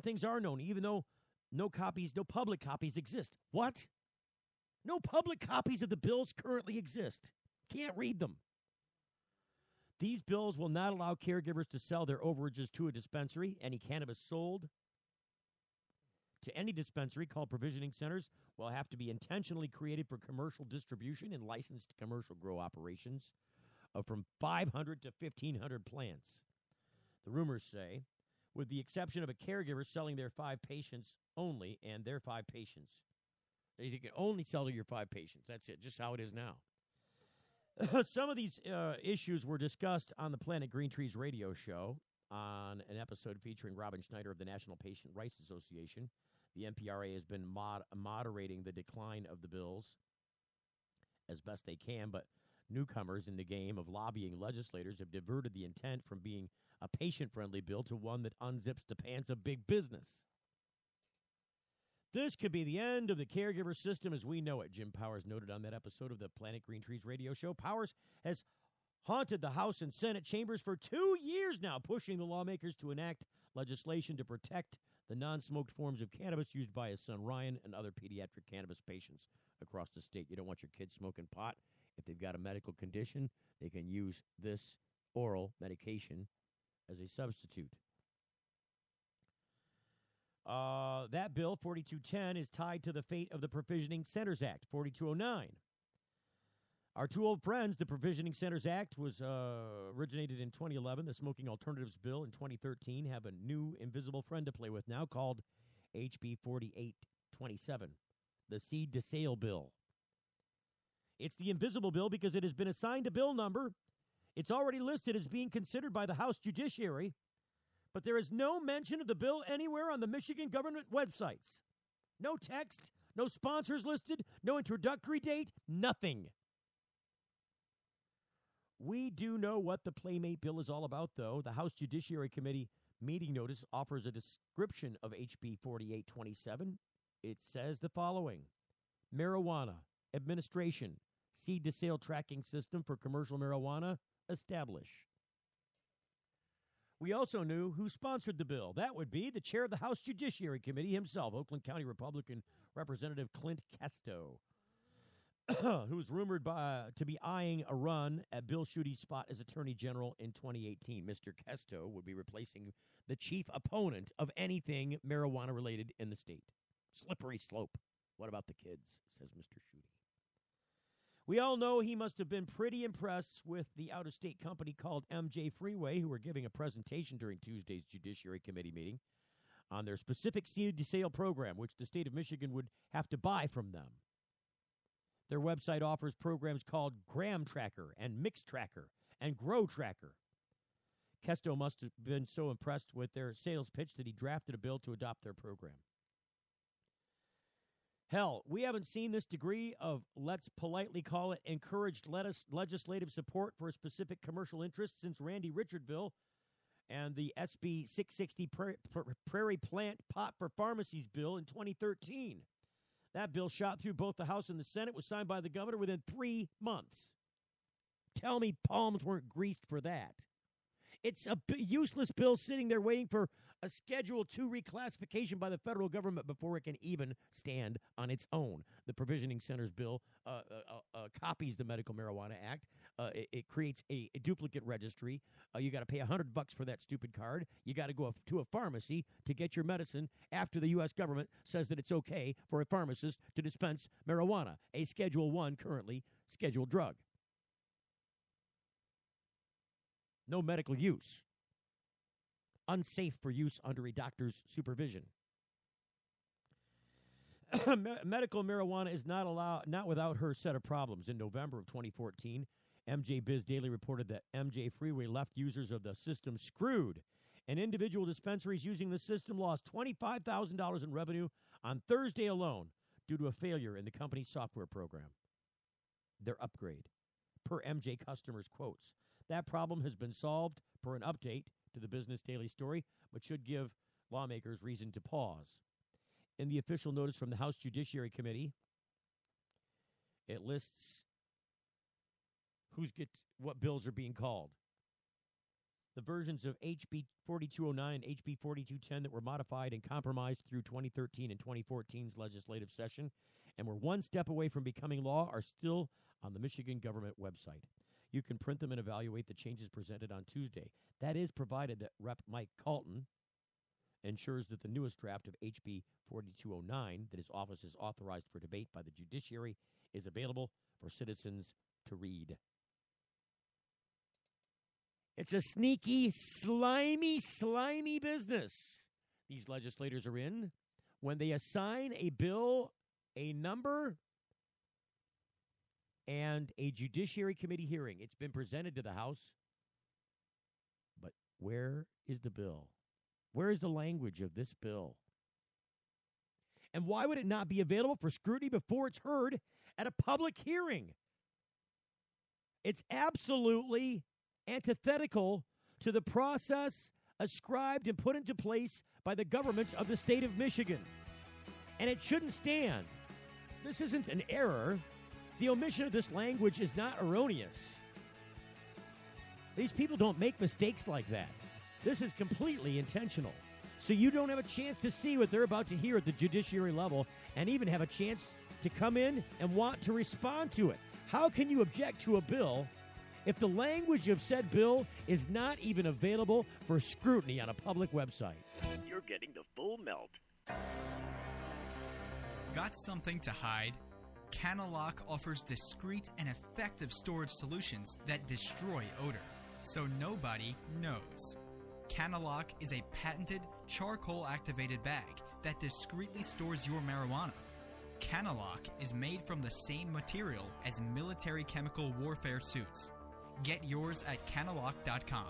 things are known, even though no public copies exist. What? No public copies of the bills currently exist. Can't read them. These bills will not allow caregivers to sell their overages to a dispensary. Any cannabis sold to any dispensary called provisioning centers will have to be intentionally created for commercial distribution in licensed commercial grow operations of from 500 to 1,500 plants. The rumors say, with the exception of a caregiver selling their 5 patients only and their 5 patients. You can only sell to your 5 patients. That's it, just how it is now. Some of these issues were discussed on the Planet Green Trees radio show on an episode featuring Robin Schneider of the National Patient Rights Association. The NPRA has been moderating the decline of the bills as best they can, but newcomers in the game of lobbying legislators have diverted the intent from being a patient-friendly bill to one that unzips the pants of big business. This could be the end of the caregiver system as we know it, Jim Powers noted on that episode of the Planet Green Trees radio show. Powers has haunted the House and Senate chambers for 2 years now, pushing the lawmakers to enact legislation to protect the non-smoked forms of cannabis used by his son Ryan and other pediatric cannabis patients across the state. You don't want your kids smoking pot. If they've got a medical condition, they can use this oral medication as a substitute. That bill, 4210, is tied to the fate of the Provisioning Centers Act, 4209. Our two old friends, the Provisioning Centers Act was originated in 2011. The Smoking Alternatives Bill in 2013 have a new invisible friend to play with now called HB 4827, the Seed to Sale Bill. It's the invisible bill because it has been assigned a bill number. It's already listed as being considered by the House Judiciary, but there is no mention of the bill anywhere on the Michigan government websites. No text, no sponsors listed, no introductory date, nothing. We do know what the Playmate bill is all about, though. The House Judiciary Committee meeting notice offers a description of HB 4827. It says the following: marijuana administration, seed-to-sale tracking system for commercial marijuana, establish. We also knew who sponsored the bill. That would be the chair of the House Judiciary Committee himself, Oakland County Republican Representative Clint Kesto, who's rumored to be eyeing a run at Bill Schuette's spot as Attorney General in 2018. Mr. Kesto would be replacing the chief opponent of anything marijuana-related in the state. Slippery slope. What about the kids, says Mr. Schuette. We all know he must have been pretty impressed with the out-of-state company called MJ Freeway, who were giving a presentation during Tuesday's Judiciary Committee meeting on their specific seed-to-sale program, which the state of Michigan would have to buy from them. Their website offers programs called Gram Tracker and Mix Tracker and Grow Tracker. Kesto must have been so impressed with their sales pitch that he drafted a bill to adopt their program. Hell, we haven't seen this degree of, let's politely call it, encouraged legislative support for a specific commercial interest since Randy Richardville and the SB 660 Prairie Plant Pot for Pharmacies bill in 2013. That bill shot through both the House and the Senate, was signed by the governor within 3 months. Tell me palms weren't greased for that. It's a useless bill sitting there waiting for a Schedule II reclassification by the federal government before it can even stand on its own. The Provisioning Center's bill copies the Medical Marijuana Act. It creates a duplicate registry. You got to pay $100 for that stupid card. You got to go to a pharmacy to get your medicine after the U.S. government says that it's okay for a pharmacist to dispense marijuana, a Schedule I currently scheduled drug. No medical use. Unsafe for use under a doctor's supervision. Medical marijuana is not without her set of problems. In November of 2014, MJ Biz Daily reported that MJ Freeway left users of the system screwed, and individual dispensaries using the system lost $25,000 in revenue on Thursday alone due to a failure in the company's software program. Their upgrade, per MJ customers' quotes. That problem has been solved per an update to the Business Daily story, but should give lawmakers reason to pause. In the official notice from the House Judiciary Committee, it lists what bills are being called. The versions of HB 4209 and HB 4210 that were modified and compromised through 2013 and 2014's legislative session and were one step away from becoming law are still on the Michigan government website. You can print them and evaluate the changes presented on Tuesday. That is provided that Rep. Mike Calton ensures that the newest draft of HB 4209 that his office has authorized for debate by the judiciary is available for citizens to read. It's a sneaky, slimy business these legislators are in when they assign a bill a number and a Judiciary Committee hearing. It's been presented to the House, but where is the bill? Where is the language of this bill? And why would it not be available for scrutiny before it's heard at a public hearing? It's absolutely antithetical to the process ascribed and put into place by the government of the state of Michigan. And it shouldn't stand. This isn't an error. The omission of this language is not erroneous. These people don't make mistakes like that. This is completely intentional. So you don't have a chance to see what they're about to hear at the judiciary level and even have a chance to come in and want to respond to it. How can you object to a bill if the language of said bill is not even available for scrutiny on a public website? You're getting the full melt. Got something to hide? Canalock offers discreet and effective storage solutions that destroy odor, so nobody knows. Canalock is a patented charcoal-activated bag that discreetly stores your marijuana. Canalock is made from the same material as military chemical warfare suits. Get yours at canalock.com.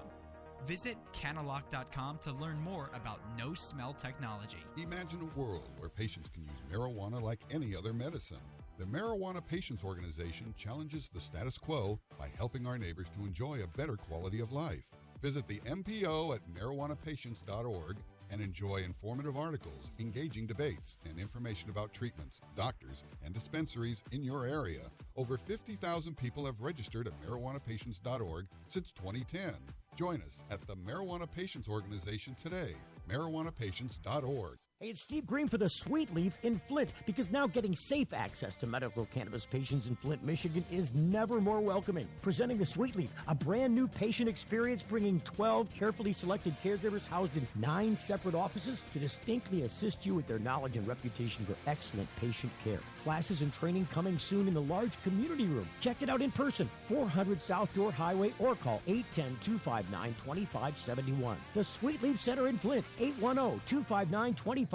Visit canalock.com to learn more about no-smell technology. Imagine a world where patients can use marijuana like any other medicine. The Marijuana Patients Organization challenges the status quo by helping our neighbors to enjoy a better quality of life. Visit the MPO at marijuanapatients.org and enjoy informative articles, engaging debates, and information about treatments, doctors, and dispensaries in your area. Over 50,000 people have registered at marijuanapatients.org since 2010. Join us at the Marijuana Patients Organization today, marijuanapatients.org. Hey, it's Steve Green for the Sweet Leaf in Flint, because now getting safe access to medical cannabis patients in Flint, Michigan is never more welcoming. Presenting the Sweet Leaf, a brand new patient experience bringing 12 carefully selected caregivers housed in 9 separate offices to distinctly assist you with their knowledge and reputation for excellent patient care. Classes and training coming soon in the large community room. Check it out in person, 400 South Door Highway, or call 810-259-2571. The Sweet Leaf Center in Flint, 810-259-2571.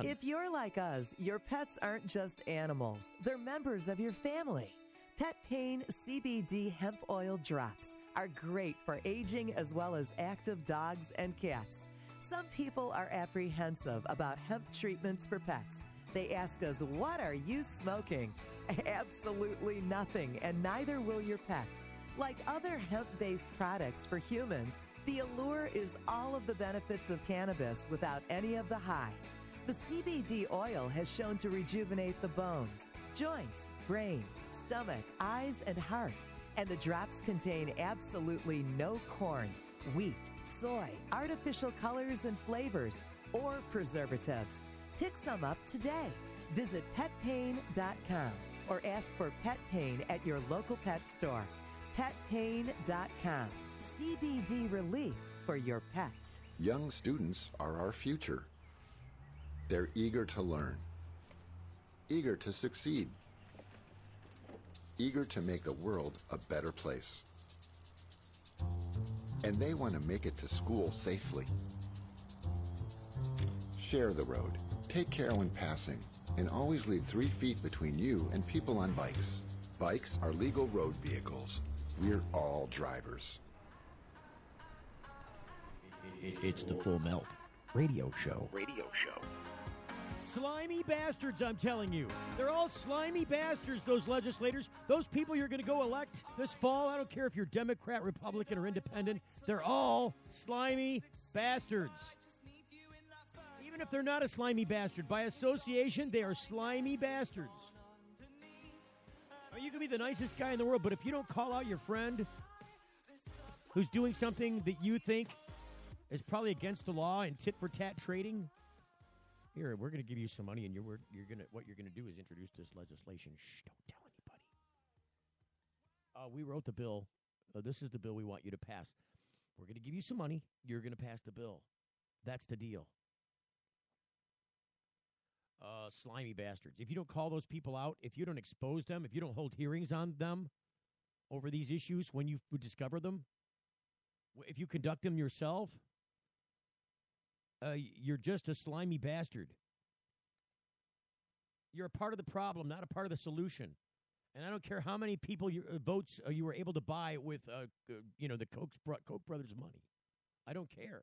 If you're like us, your pets aren't just animals. They're members of your family. Pet Pain CBD hemp oil drops are great for aging as well as active dogs and cats. Some people are apprehensive about hemp treatments for pets. They ask us, what are you smoking? Absolutely nothing, and neither will your pet. Like other hemp-based products for humans, the allure is all of the benefits of cannabis without any of the high. The CBD oil has shown to rejuvenate the bones, joints, brain, stomach, eyes, and heart. And the drops contain absolutely no corn, wheat, soy, artificial colors and flavors, or preservatives. Pick some up today. Visit petpain.com or ask for Pet Pain at your local pet store. Petpain.com. CBD relief for your pet. Young students are our future. They're eager to learn, eager to succeed, eager to make the world a better place. And they want to make it to school safely. Share the road, take care when passing, and always leave 3 feet between you and people on bikes. Bikes are legal road vehicles. We're all drivers. It's the Full Melt Radio Show. Slimy bastards, I'm telling you. They're all slimy bastards, those legislators. Those people you're going to go elect this fall, I don't care if you're Democrat, Republican, or Independent, they're all slimy bastards. Even if they're not a slimy bastard, by association, they are slimy bastards. You can be the nicest guy in the world, but if you don't call out your friend who's doing something that you think is probably against the law and tit-for-tat trading, here, we're going to give you some money, and what you're going to do is introduce this legislation. Shh, don't tell anybody. We wrote the bill. This is the bill we want you to pass. We're going to give you some money. You're going to pass the bill. That's the deal. Slimy bastards. If you don't call those people out, if you don't expose them, if you don't hold hearings on them over these issues when you discover them, if you conduct them yourself, you're just a slimy bastard. You're a part of the problem, not a part of the solution. And I don't care how many people votes you were able to buy with, the Koch brothers' money. I don't care.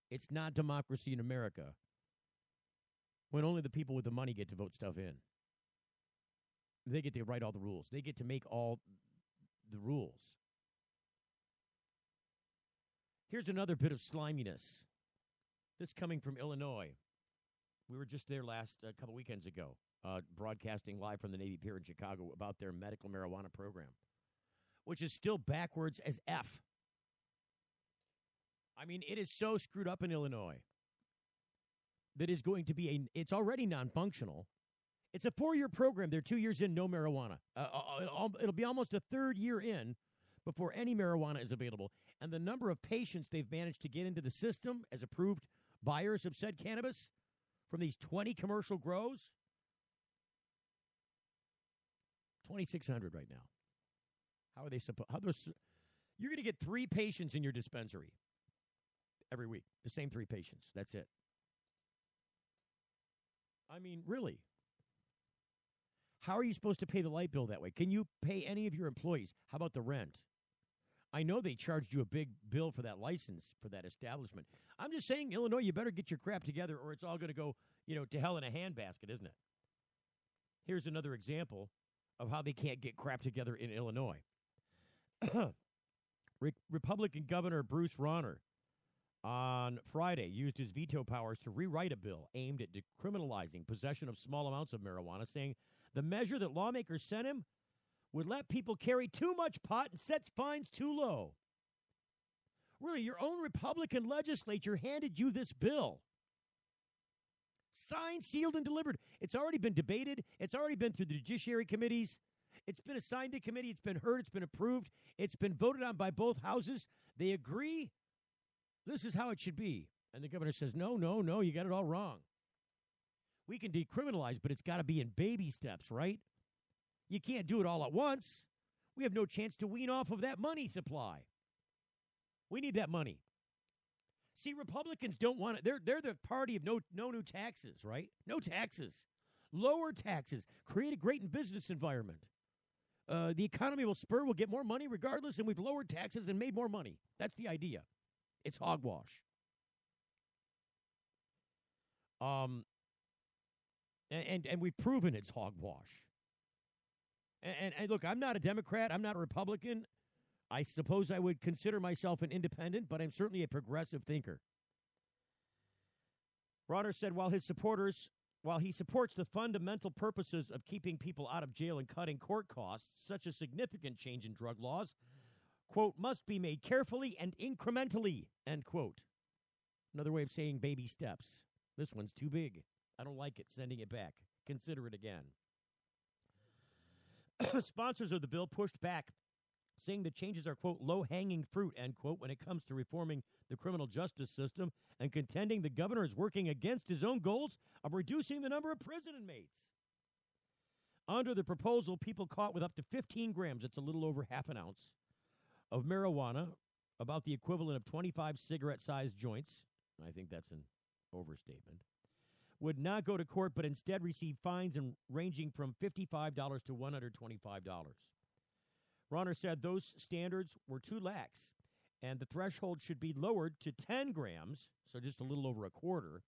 It's not democracy in America when only the people with the money get to vote stuff in. They get to write all the rules. They get to make all the rules. Here's another bit of sliminess. This coming from Illinois. We were just there a couple weekends ago, broadcasting live from the Navy Pier in Chicago about their medical marijuana program, which is still backwards as F. I mean, it is so screwed up in Illinois that is going to be it's already non-functional. It's a 4-year program. They're 2 years in, no marijuana. It'll be almost a third year in before any marijuana is available. And the number of patients they've managed to get into the system as approved buyers of said cannabis from these 20 commercial grows, 2,600 right now. How are they supposed? You're going to get 3 patients in your dispensary every week. The same 3 patients. That's it. I mean, really. How are you supposed to pay the light bill that way? Can you pay any of your employees? How about the rent? I know they charged you a big bill for that license, for that establishment. I'm just saying, Illinois, you better get your crap together or it's all going to go, to hell in a handbasket, isn't it? Here's another example of how they can't get crap together in Illinois. Republican Governor Bruce Rauner on Friday used his veto powers to rewrite a bill aimed at decriminalizing possession of small amounts of marijuana, saying the measure that lawmakers sent him would let people carry too much pot and sets fines too low. Really, your own Republican legislature handed you this bill. Signed, sealed, and delivered. It's already been debated. It's already been through the judiciary committees. It's been assigned to committee. It's been heard. It's been approved. It's been voted on by both houses. They agree. This is how it should be. And the governor says, no, you got it all wrong. We can decriminalize, but it's got to be in baby steps, right? You can't do it all at once. We have no chance to wean off of that money supply. We need that money. See, Republicans don't want it. They're the party of no new taxes, right? No taxes. Lower taxes. Create a great business environment. The economy will spur. We'll get more money regardless, and we've lowered taxes and made more money. That's the idea. It's hogwash. And we've proven it's hogwash. And look, I'm not a Democrat. I'm not a Republican. I suppose I would consider myself an independent, but I'm certainly a progressive thinker. Rauner said while he supports the fundamental purposes of keeping people out of jail and cutting court costs, such a significant change in drug laws, quote, must be made carefully and incrementally, end quote. Another way of saying baby steps. This one's too big. I don't like it. Sending it back. Consider it again. Sponsors of the bill pushed back, saying the changes are, quote, low-hanging fruit, end quote, when it comes to reforming the criminal justice system, and contending the governor is working against his own goals of reducing the number of prison inmates. Under the proposal, people caught with up to 15 grams, it's a little over half an ounce, of marijuana, about the equivalent of 25 cigarette-sized joints, I think that's an overstatement, would not go to court but instead receive fines ranging from $55 to $125. Rauner said those standards were too lax, and the threshold should be lowered to 10 grams, so just a little over a quarter,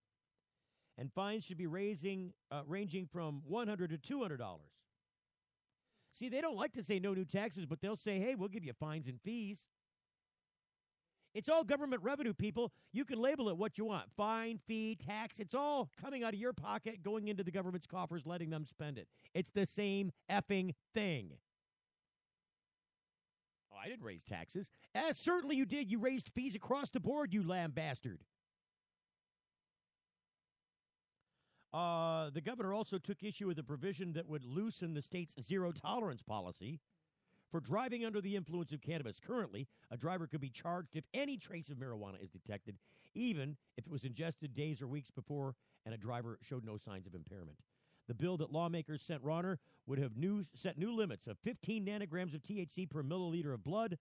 and fines should be ranging from $100 to $200. See, they don't like to say no new taxes, but they'll say, hey, we'll give you fines and fees. It's all government revenue, people. You can label it what you want. Fine, fee, tax. It's all coming out of your pocket, going into the government's coffers, letting them spend it. It's the same effing thing. Oh, I didn't raise taxes. Certainly you did. You raised fees across the board, you lamb bastard. The governor also took issue with a provision that would loosen the state's zero-tolerance policy for driving under the influence of cannabis. Currently, a driver could be charged if any trace of marijuana is detected, even if it was ingested days or weeks before and a driver showed no signs of impairment. The bill that lawmakers sent Rauner would have set new limits of 15 nanograms of THC per milliliter of blood.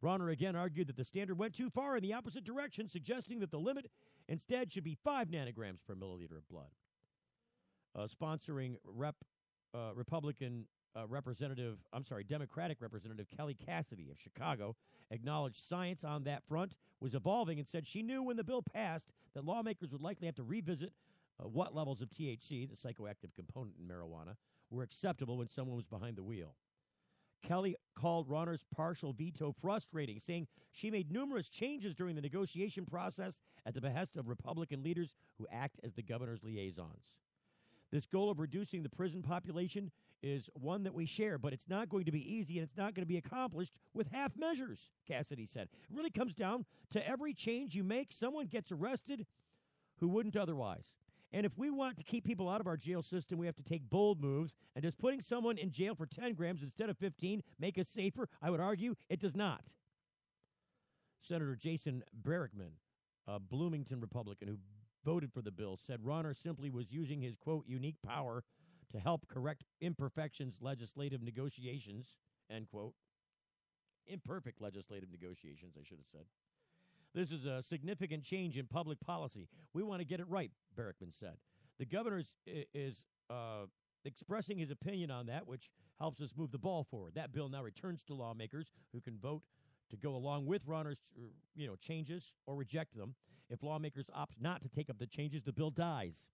Rauner again argued that the standard went too far in the opposite direction, suggesting that the limit instead should be 5 nanograms per milliliter of blood. Sponsoring Democratic Representative Kelly Cassidy of Chicago acknowledged science on that front was evolving and said she knew when the bill passed that lawmakers would likely have to revisit what levels of THC, the psychoactive component in marijuana, were acceptable when someone was behind the wheel. Kelly called Rauner's partial veto frustrating, saying she made numerous changes during the negotiation process at the behest of Republican leaders who act as the governor's liaisons. This goal of reducing the prison population is one that we share, but it's not going to be easy and it's not going to be accomplished with half measures, Cassidy said. It really comes down to every change you make, someone gets arrested who wouldn't otherwise. And if we want to keep people out of our jail system, we have to take bold moves. And does putting someone in jail for 10 grams instead of 15 make us safer? I would argue it does not. Senator Jason Barrickman, a Bloomington Republican who voted for the bill, said Rauner simply was using his, quote, unique power to help correct imperfections legislative negotiations, end quote. Imperfect legislative negotiations, I should have said. This is a significant change in public policy. We want to get it right, Barrickman said. The governor is expressing his opinion on that, which helps us move the ball forward. That bill now returns to lawmakers who can vote to go along with Rauner's changes or reject them. If lawmakers opt not to take up the changes, the bill dies.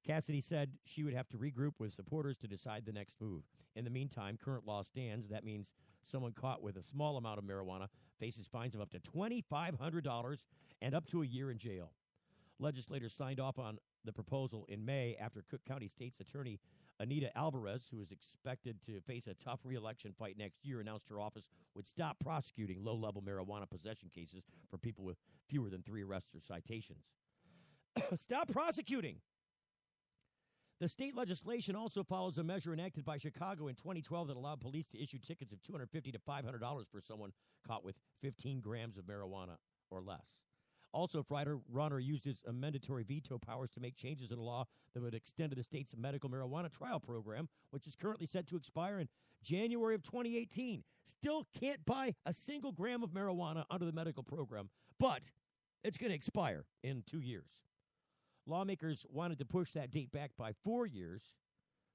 Cassidy said she would have to regroup with supporters to decide the next move. In the meantime, current law stands. That means someone caught with a small amount of marijuana faces fines of up to $2,500 and up to a year in jail. Legislators signed off on the proposal in May after Cook County State's Attorney Anita Alvarez, who is expected to face a tough re-election fight next year, announced her office would stop prosecuting low-level marijuana possession cases for people with fewer than 3 arrests or citations. Stop prosecuting! The state legislation also follows a measure enacted by Chicago in 2012 that allowed police to issue tickets of $250 to $500 for someone caught with 15 grams of marijuana or less. Also, Friday, Rauner used his mandatory veto powers to make changes in a law that would extend to the state's medical marijuana trial program, which is currently set to expire in January of 2018. Still can't buy a single gram of marijuana under the medical program, but it's going to expire in 2 years. Lawmakers wanted to push that date back by 4 years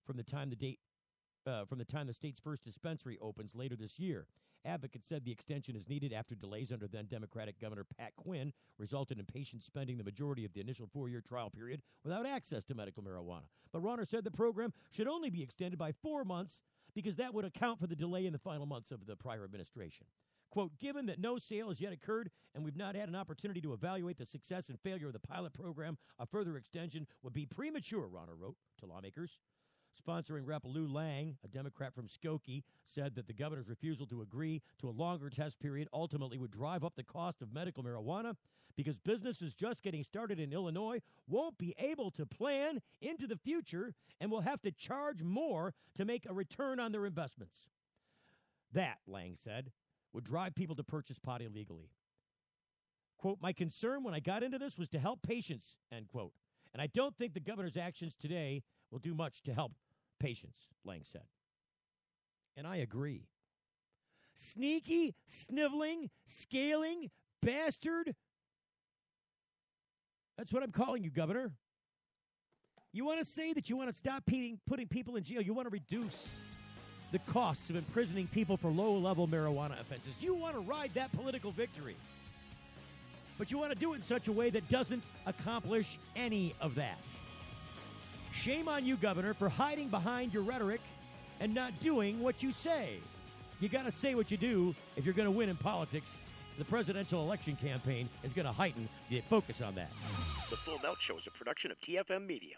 from the time the state's first dispensary opens later this year. Advocates said the extension is needed after delays under then Democratic Governor Pat Quinn resulted in patients spending the majority of the initial 4-year trial period without access to medical marijuana. But Rauner said the program should only be extended by 4 months because that would account for the delay in the final months of the prior administration. Quote, given that no sale has yet occurred and we've not had an opportunity to evaluate the success and failure of the pilot program, a further extension would be premature, Rauner wrote to lawmakers. Sponsoring Rep. Lou Lang, a Democrat from Skokie, said that the governor's refusal to agree to a longer test period ultimately would drive up the cost of medical marijuana because businesses just getting started in Illinois won't be able to plan into the future and will have to charge more to make a return on their investments. That, Lang said, would drive people to purchase pot illegally. Quote, my concern when I got into this was to help patients, end quote. And I don't think the governor's actions today will do much to help patients, Lang said. And I agree. Sneaky, sniveling, scaling, bastard. That's what I'm calling you, Governor. You want to say that you want to stop putting people in jail. You want to reduce the costs of imprisoning people for low-level marijuana offenses. You want to ride that political victory. But you want to do it in such a way that doesn't accomplish any of that. Shame on you, Governor, for hiding behind your rhetoric and not doing what you say. You got to say what you do if you're going to win in politics. The presidential election campaign is going to heighten the focus on that. The Full Melt Show is a production of TFM Media.